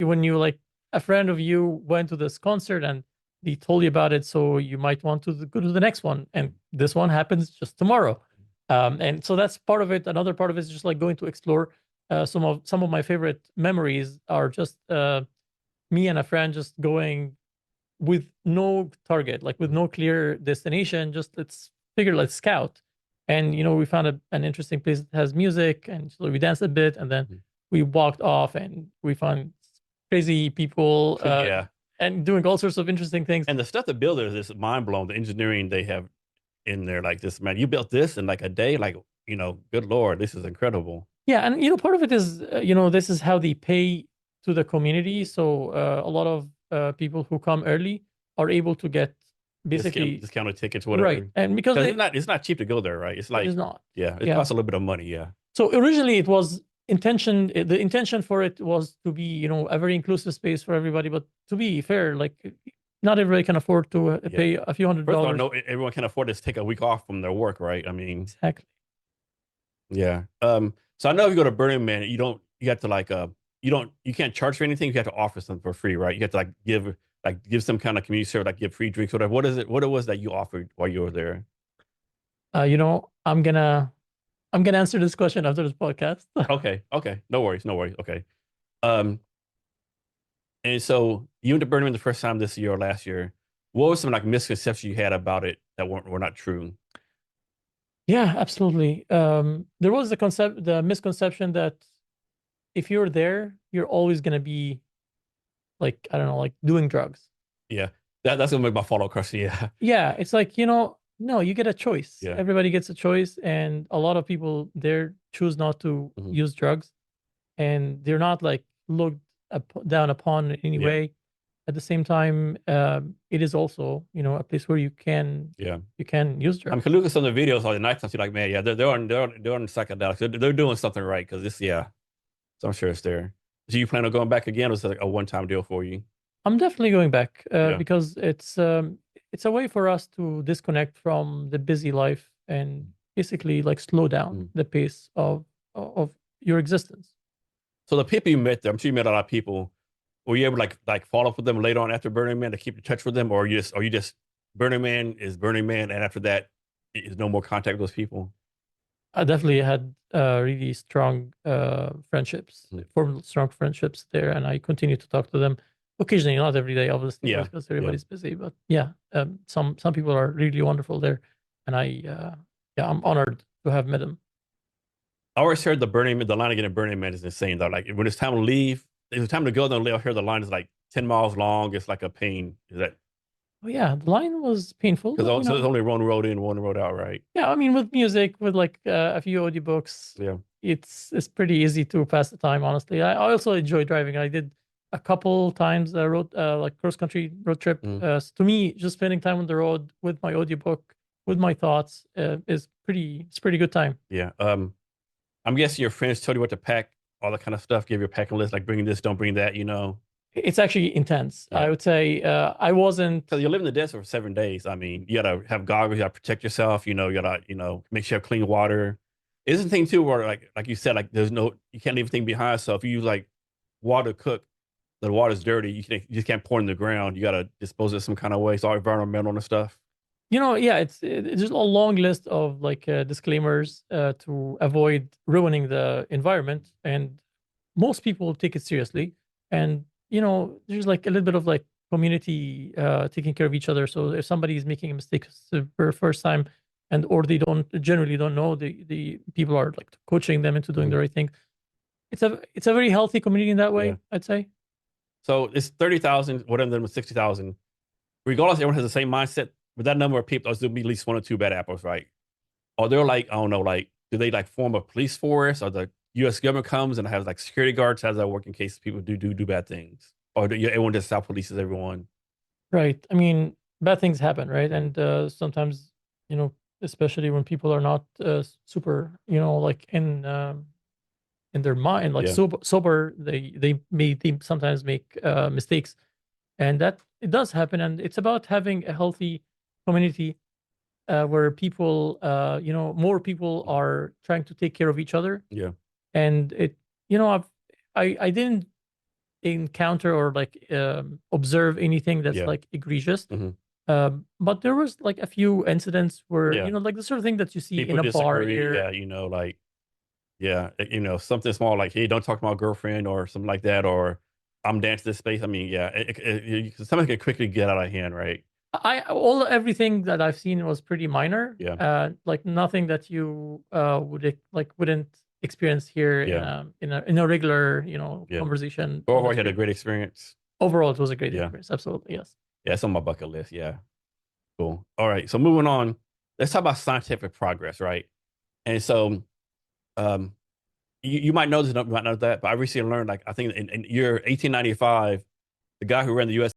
when you like a friend of you went to this concert and they told you about it, so you might want to go to the next one, and this one happens just tomorrow. And so that's part of it. Another part of it is just like going to explore. Some of my favorite memories are just me and a friend just going with no target, like with no clear destination. Just let's scout. And we found an interesting place that has music, and so we danced a bit, and then we walked off, and we found crazy people Yeah. and doing all sorts of interesting things. And the stuff the builders is mind blowing. The engineering they have in there, like this, man, you built this in like a day, like, good Lord, this is incredible. Yeah, and part of it is this is how they pay to the community. So a lot of people who come early are able to get basically Discounted tickets, right, whatever. and because Because it's not cheap to go there, right? It's it like, is not. yeah, it Yeah. costs a little bit of money, yeah. So originally it was the intention for it was to be a very inclusive space for everybody. But to be fair, like not everybody can afford to Yeah. pay a few hundred First of all, dollars. no, everyone can afford to take a week off from their work, right? I mean, Exactly. yeah. So I know if you go to Burning Man, you have to like you can't charge for anything. You have to offer something for free, right? You have to give some kind of community service, like give free drinks, whatever. What it was that you offered while you were there? I'm gonna answer this question after this podcast. Okay, okay. No worries, no worries. Okay. Um, and so you went to Burning Man the first time this year or last year. What was some like misconceptions you had about it that were not true? Yeah, absolutely. There was the misconception that if you're there, you're always gonna be like, I don't know, like doing drugs. Yeah. That's gonna make my follow-up question. Yeah. Yeah, it's like, no, you get a choice. Yeah. Everybody gets a choice, and a lot of people there choose not to Hmm. use drugs, and they're not like looked down upon in any Yeah. way. At the same time, it is also, a place where Yeah. you can use I mean, drugs. can look at some of the videos on the night time, see like, man, yeah, they're on psychedelics. They're doing something right because this, yeah. So I'm sure it's there. Do you plan on going back again, or is it like a one-time deal for you? I'm definitely going back Yeah. because it's a way for us to disconnect from the busy life and basically like slow down Mm. the pace of your existence. So the people you met there, I'm sure you met a lot of people. Were you able to like follow up with them later on after Burning Man to keep in touch with them, or you just Burning Man is Burning Man, and after that, is no more contact with those people? I definitely had really strong friendships, Mm. formed strong friendships there, and I continue to talk to them occasionally, not every day, obviously, Yeah. because Yeah. everybody's busy. But yeah, some people are really wonderful there, and yeah, I'm honored to have met them. I always heard the line again at Burning Man is insane though. Like when it's time to leave, it's time to go. Then I hear the line is like 10 miles long. It's like a pain. Is that Oh yeah, the line was painful, because but so there's only one road in, one road out, right? yeah, I mean, with music, with like a few audiobooks, Yeah. it's pretty easy to pass the time. Honestly, I also enjoy driving. I did a couple times a road like cross country road trip. Mm. To me, just spending time on the road with my audiobook, with my thoughts, is pretty good time. Yeah. I'm guessing your friends told you what to pack, all that kind of stuff. Give you a packing list, like bring this, don't bring that. It's actually intense. Yeah. I would say I wasn't. Because you live in the desert for 7 days. I mean, you gotta have goggles, you gotta protect yourself. You gotta make sure you have clean water. It's the thing too, where like you said, like you can't leave anything behind. So if you use like water to cook, the water's dirty. You just can't pour it in the ground. You gotta dispose it some kind of way. It's all environmental and stuff. Yeah, it's just a long list of like disclaimers to avoid ruining the environment, and most people take it seriously. And there's like a little bit of like community taking care of each other. So if somebody is making a mistake for the first time, and or they generally don't know, the people are like coaching them into doing Mhm. the right thing. It's a very healthy community in that Yeah. way, I'd say. So it's 30,000. One of them is 60,000. Regardless, everyone has the same mindset. With that number of people, there'll be at least one or two bad apples, right? Or they're like, I don't know, like, do they like form a police force, or the U.S. government comes and has like security guards? How does that work in case people do bad things, or everyone just self polices everyone? Right. I mean, bad things happen, right? And sometimes, you know, especially when people are not super, like in their mind, like Yeah. sober, they sometimes make mistakes, and that it does happen. And it's about having a healthy community where people, more people are trying to take care of each other. Yeah. And I didn't encounter or like observe anything that's Yeah. like egregious. Mhm. But there was like a few incidents where, Yeah. like the sort of thing that you see People in a bar disagree. here. Yeah, like yeah, something small like, hey, don't talk to my girlfriend or something like that, or I'm dancing this space. I mean, yeah, something can quickly get out of hand, right? Everything that I've seen was pretty minor. Yeah. Like nothing that you wouldn't experience here in Yeah. a regular, Yeah. conversation on Overall, the you had a street. great experience. Overall, it was a great Yeah. experience. Absolutely, yes. Yeah, it's on my bucket list. Yeah. Cool. All right. So moving on, let's talk about scientific progress, right? And so, um, you might know this, you might know that, but I recently learned, like, I think in year 1895, the guy who ran the U.S.